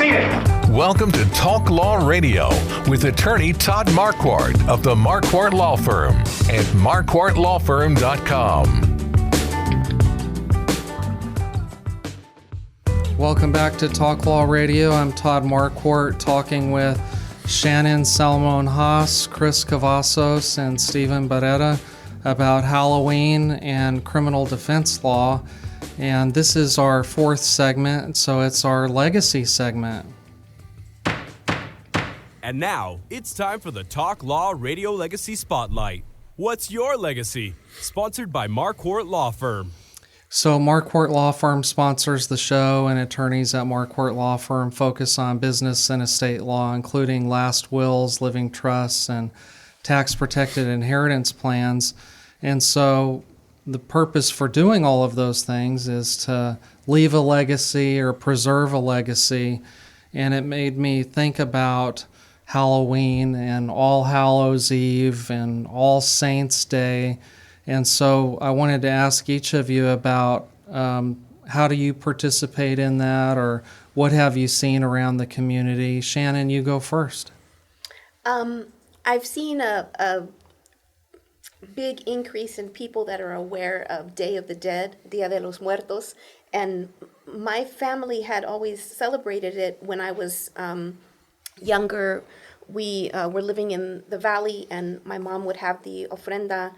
seen it. Welcome to Talk Law Radio with attorney Todd Marquardt of the Marquardt Law Firm at marquardtlawfirm.com. Welcome back to Talk Law Radio. I'm Todd Marquardt talking with Shannon Salmon-Haas, Chris Cavazos, and Stephen Barrera about Halloween and criminal defense law. And this is our fourth segment, so it's our legacy segment. And now, it's time for the Talk Law Radio Legacy Spotlight. What's your legacy? Sponsored by Marquardt Law Firm. So Marquardt Law Firm sponsors the show, and attorneys at Marquardt Law Firm focus on business and estate law, including last wills, living trusts, and tax-protected inheritance plans. And so the purpose for doing all of those things is to leave a legacy or preserve a legacy. And it made me think about Halloween and All Hallows Eve and All Saints Day. And so I wanted to ask each of you about how do you participate in that, or what have you seen around the community? Shannon, you go first. I've seen a big increase in people that are aware of Day of the Dead, Dia de los Muertos, and my family had always celebrated it when I was younger. We were living in the valley, and my mom would have the ofrenda.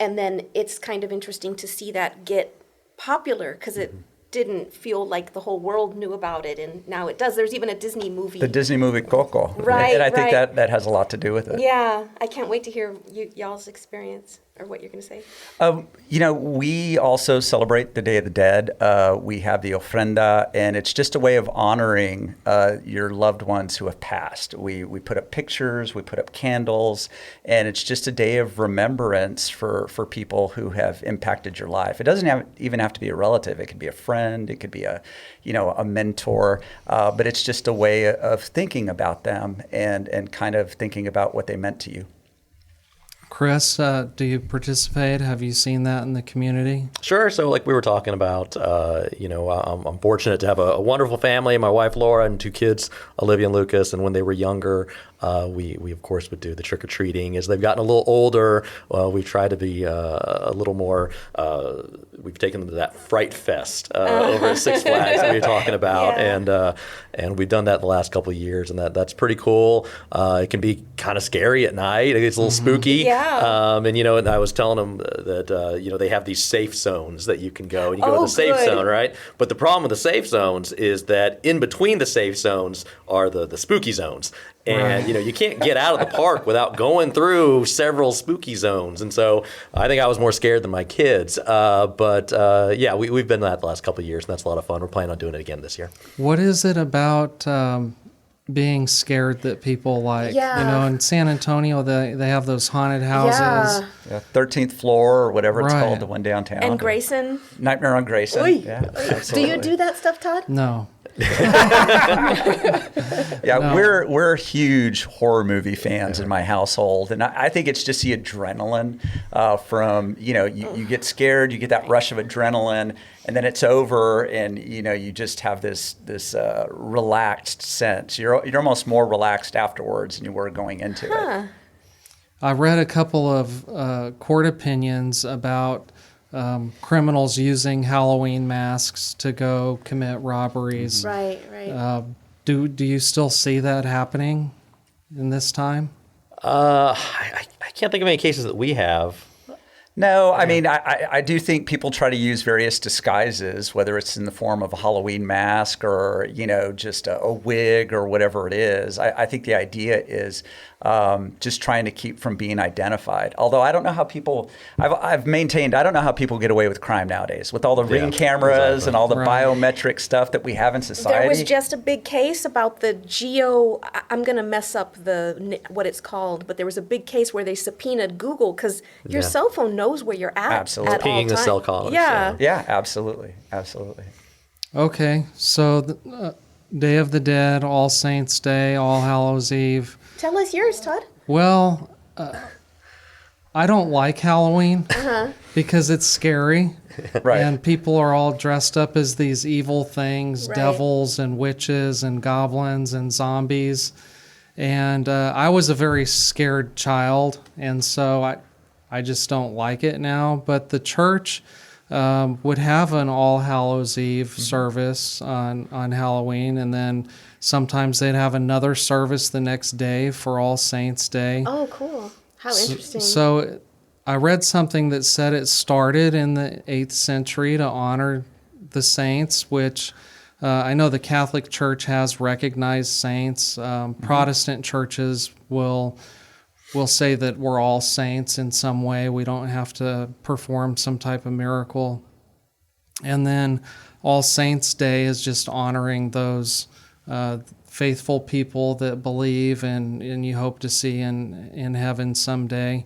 And then it's kind of interesting to see that get popular, because it didn't feel like the whole world knew about it, and now it does. There's even a Disney movie. The Disney movie Coco. Right, and I think right. that has a lot to do with it. Yeah, I can't wait to hear y'all's experience, or what you're going to say. We also celebrate the Day of the Dead. We have the ofrenda, and it's just a way of honoring your loved ones who have passed. We put up pictures, we put up candles, and it's just a day of remembrance for people who have impacted your life. It doesn't even have to be a relative. It could be a friend. It could be a mentor. But it's just a way of thinking about them and kind of thinking about what they meant to you. Chris, do you participate? Have you seen that in the community? Sure. So like we were talking about, I'm fortunate to have a wonderful family, my wife Laura and two kids, Olivia and Lucas. And when they were younger, we of course would do the trick-or-treating. As they've gotten a little older, we've tried to be a little more, we've taken them to that Fright Fest over at Six Flags that we were talking about. Yeah. And we've done that in the last couple of years, and that's pretty cool. It can be kind of scary at night. It gets a little spooky. Yeah. And I was telling them that they have these safe zones that you can go, and you go to the safe zone, right? But the problem with the safe zones is that in between the safe zones are the spooky zones. And, you can't get out of the park without going through several spooky zones. And so I think I was more scared than my kids. But we've been to that the last couple of years, and that's a lot of fun. We're planning on doing it again this year. What is it about being scared that people like? Yeah. In San Antonio, they have those haunted houses. Yeah, 13th floor or whatever it's called, the one downtown. And Grayson. Nightmare on Grayson. Oy. Yeah, Do you do that stuff, Todd? No. We're huge horror movie fans in my household, and I think it's just the adrenaline from you get scared, you get that rush of adrenaline, and then it's over, and you just have this relaxed sense. You're almost more relaxed afterwards than you were going into it. I read a couple of court opinions about criminals using Halloween masks to go commit robberies. Right. Do you still see that happening in this time? I can't think of any cases that we have. No, I mean, I do think people try to use various disguises, whether it's in the form of a Halloween mask or, just a wig or whatever it is. I think the idea is just trying to keep from being identified. Although I don't know how people, I've maintained, I don't know how people get away with crime nowadays with all the ring cameras and all the biometric stuff that we have in society. There was just a big case about the I'm going to mess up what it's called, but there was a big case where they subpoenaed Google because your cell phone knows where you're at. Absolutely. At all Pinging the time. cell callers. Yeah. Yeah, absolutely. Okay, so Day of the Dead, All Saints' Day, All Hallows Eve. Tell us yours, Todd. Well, I don't like Halloween because it's scary. Right. And people are all dressed up as these evil things, Right. devils and witches and goblins and zombies. And I was a very scared child, and so I just don't like it now. But the church would have an All Hallows Eve service on Halloween, and then sometimes they'd have another service the next day for All Saints Day. Oh, cool. How interesting. So I read something that said it started in the 8th century to honor the saints, which I know the Catholic Church has recognized saints. Protestant churches will say that we're all saints in some way. We don't have to perform some type of miracle. And then All Saints Day is just honoring those faithful people that believe and you hope to see in heaven someday.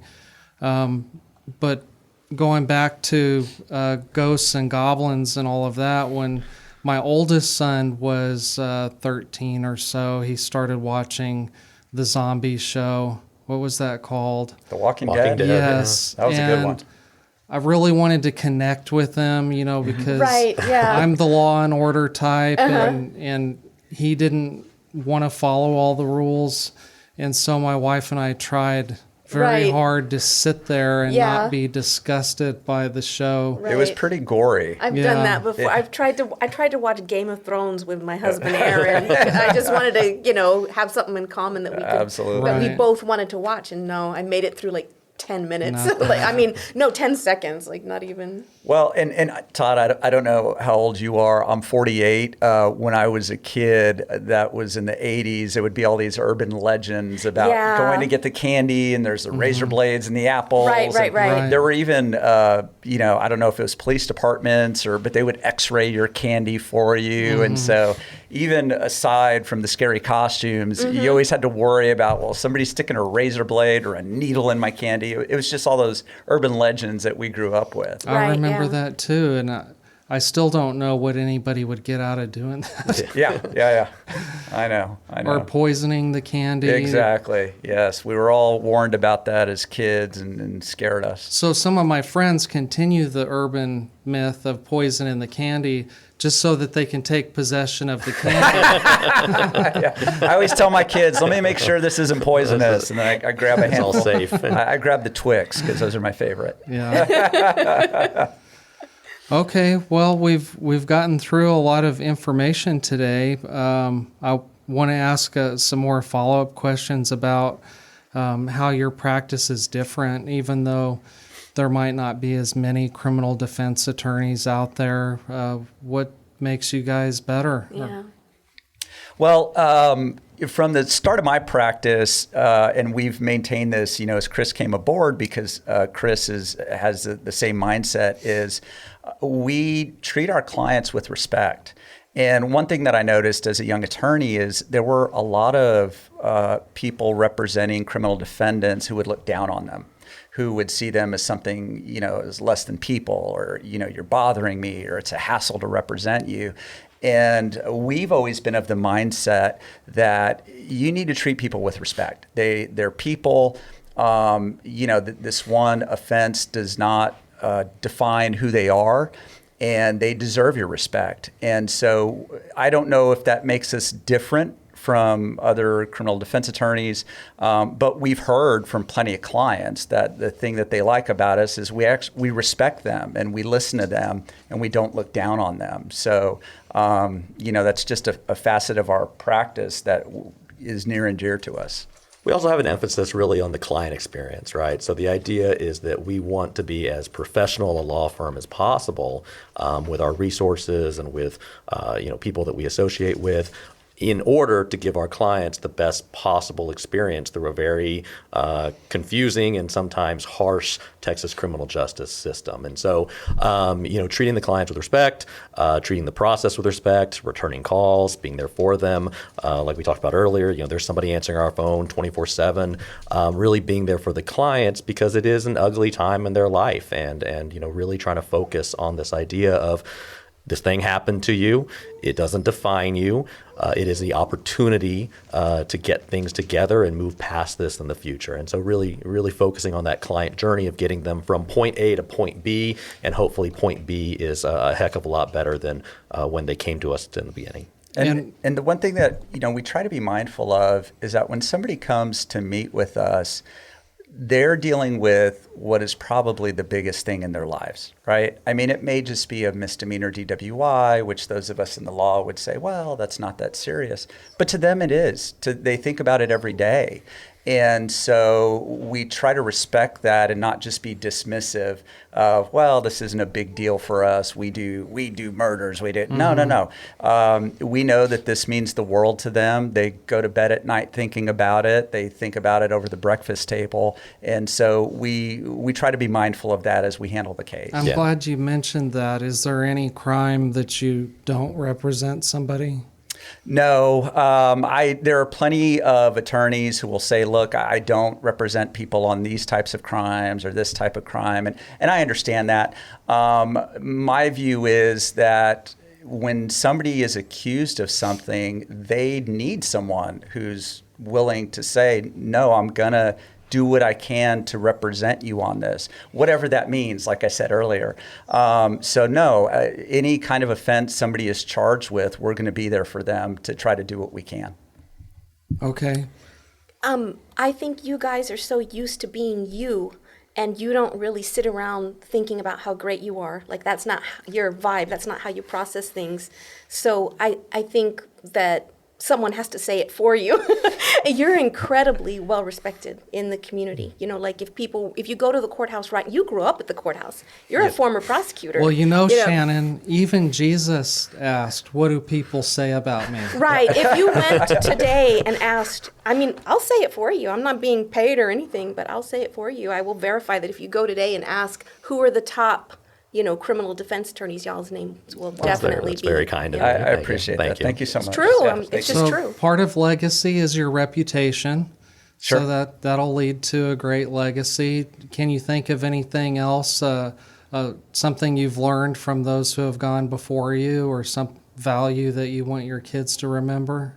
But going back to ghosts and goblins and all of that, when my oldest son was 13 or so, he started watching the zombie show. What was that called? The Walking Walking Dead. Dead. Yes. That was a good one. I really wanted to connect with him, because Right, yeah. I'm the law and order type, and he didn't want to follow all the rules. And so my wife and I tried very Right. hard to sit there and Yeah. not be disgusted by the show. Right. It was pretty gory. I've Yeah. done that before. I tried to watch Game of Thrones with my husband Aaron. I just wanted to, have something in common that we could, Absolutely. that we Right. both wanted to watch. And no, I made it through like 10 minutes. 10 seconds, like not even. Well, and Todd, I don't know how old you are. I'm 48. When I was a kid, that was in the 80s, it would be all these urban legends about Yeah. going to get the candy, and there's the razor blades and the apples. Right. And there were even, I don't know if it was police departments but they would x-ray your candy for you. And so even aside from the scary costumes, you always had to worry about, well, somebody's sticking a razor blade or a needle in my candy. It was just all those urban legends that we grew up with. I Right, remember yeah. that too, and I still don't know what anybody would get out of doing that. Yeah. I know. Or poisoning the candy. Exactly. Yes. We were all warned about that as kids and scared us. So some of my friends continue the urban myth of poison in the candy just so that they can take possession of the candy. I always tell my kids, let me make sure this isn't poisonous. And then I grab a It's all handful. safe. I grab the Twix because those are my favorite. Yeah. Okay, well, we've gotten through a lot of information today. I want to ask some more follow-up questions about how your practice is different, even though there might not be as many criminal defense attorneys out there. What makes you guys better? Yeah. Well, from the start of my practice, and we've maintained this, as Chris came aboard, because Chris has the same mindset, is we treat our clients with respect. And one thing that I noticed as a young attorney is there were a lot of people representing criminal defendants who would look down on them, who would see them as something, as less than people, or, you're bothering me, or it's a hassle to represent you. And we've always been of the mindset that you need to treat people with respect. They're people. This one offense does not define who they are, and they deserve your respect. And so I don't know if that makes us different from other criminal defense attorneys, but we've heard from plenty of clients that the thing that they like about us is we respect them and we listen to them and we don't look down on them. So that's just a facet of our practice that is near and dear to us. We also have an emphasis really on the client experience, right? So the idea is that we want to be as professional a law firm as possible with our resources and with people that we associate with, in order to give our clients the best possible experience through a very confusing and sometimes harsh Texas criminal justice system. And so, treating the clients with respect, treating the process with respect, returning calls, being there for them, like we talked about earlier, there's somebody answering our phone 24/7, really being there for the clients because it is an ugly time in their life, and really trying to focus on this idea of this thing happened to you. It doesn't define you. It is the opportunity to get things together and move past this in the future. And so really, really focusing on that client journey of getting them from point A to point B, and hopefully point B is a heck of a lot better than when they came to us in the beginning. And the one thing that we try to be mindful of is that when somebody comes to meet with us, they're dealing with what is probably the biggest thing in their lives, right? I mean, it may just be a misdemeanor DWI, which those of us in the law would say, well, that's not that serious. But to them it is. They think about it every day. And so we try to respect that and not just be dismissive of, well, this isn't a big deal for us. We do murders. We do. No. We know that this means the world to them. They go to bed at night thinking about it. They think about it over the breakfast table. And so we try to be mindful of that as we handle the case. I'm glad you mentioned that. Is there any crime that you don't represent somebody? No, there are plenty of attorneys who will say, look, I don't represent people on these types of crimes or this type of crime. And I understand that. My view is that when somebody is accused of something, they need someone who's willing to say, no, I'm going to do what I can to represent you on this, whatever that means, like I said earlier. Any kind of offense somebody is charged with, we're going to be there for them to try to do what we can. Okay. I think you guys are so used to being you, and you don't really sit around thinking about how great you are. Like, that's not your vibe. That's not how you process things. So I think that someone has to say it for you. You're incredibly well respected in the community. Like if you go to the courthouse, right? You grew up at the courthouse. You're a former prosecutor. Well, Shannon, even Jesus asked, what do people say about me? Right. If you went today and asked, I'll say it for you. I'm not being paid or anything, but I'll say it for you. I will verify that if you go today and ask who are the top criminal defense attorneys, y'all's names will definitely be. That's very kind of you. I appreciate that. Thank you so much. It's true. It's just true. Part of legacy is your reputation. Sure. So that'll lead to a great legacy. Can you think of anything else, something you've learned from those who have gone before you, or some value that you want your kids to remember?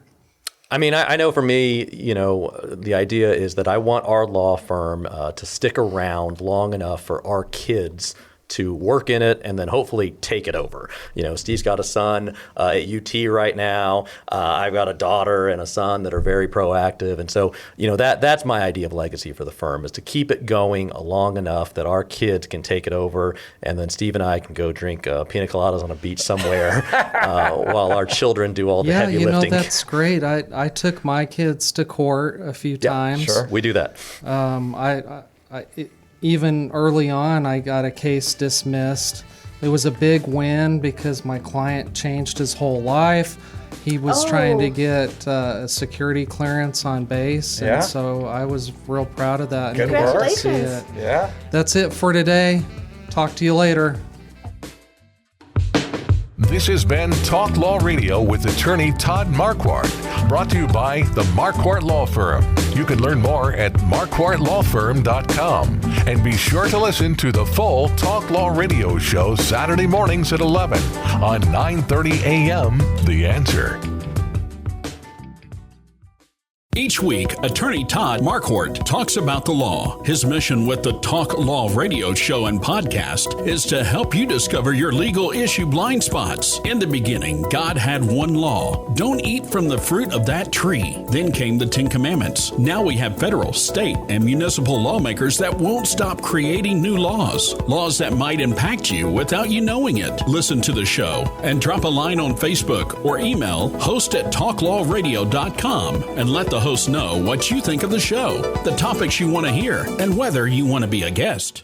I know for me, the idea is that I want our law firm to stick around long enough for our kids to work in it and then hopefully take it over. Steve's got a son at UT right now. I've got a daughter and a son that are very proactive. And so, that's my idea of legacy for the firm, is to keep it going long enough that our kids can take it over, and then Steve and I can go drink pina coladas on a beach somewhere while our children do all the heavy lifting. That's great. I took my kids to court a few times. Sure, we do that. Even early on, I got a case dismissed. It was a big win because my client changed his whole life. He was trying to get a security clearance on base, and so I was real proud of that. Good work. See it. Yeah. That's it for today. Talk to you later. This has been Talk Law Radio with attorney Todd Marquardt, brought to you by the Marquardt Law Firm. You can learn more at marquardtlawfirm.com. And be sure to listen to the full Talk Law Radio show Saturday mornings at 11 on 9:30 a.m. The Answer. Each week, attorney Todd Marquardt talks about the law. His mission with the Talk Law Radio show and podcast is to help you discover your legal issue blind spots. In the beginning, God had one law. Don't eat from the fruit of that tree. Then came the 10 Commandments. Now we have federal, state, and municipal lawmakers that won't stop creating new laws. Laws that might impact you without you knowing it. Listen to the show and drop a line on Facebook or email host@talklawradio.com and let the host know what you think of the show, the topics you want to hear, and whether you want to be a guest.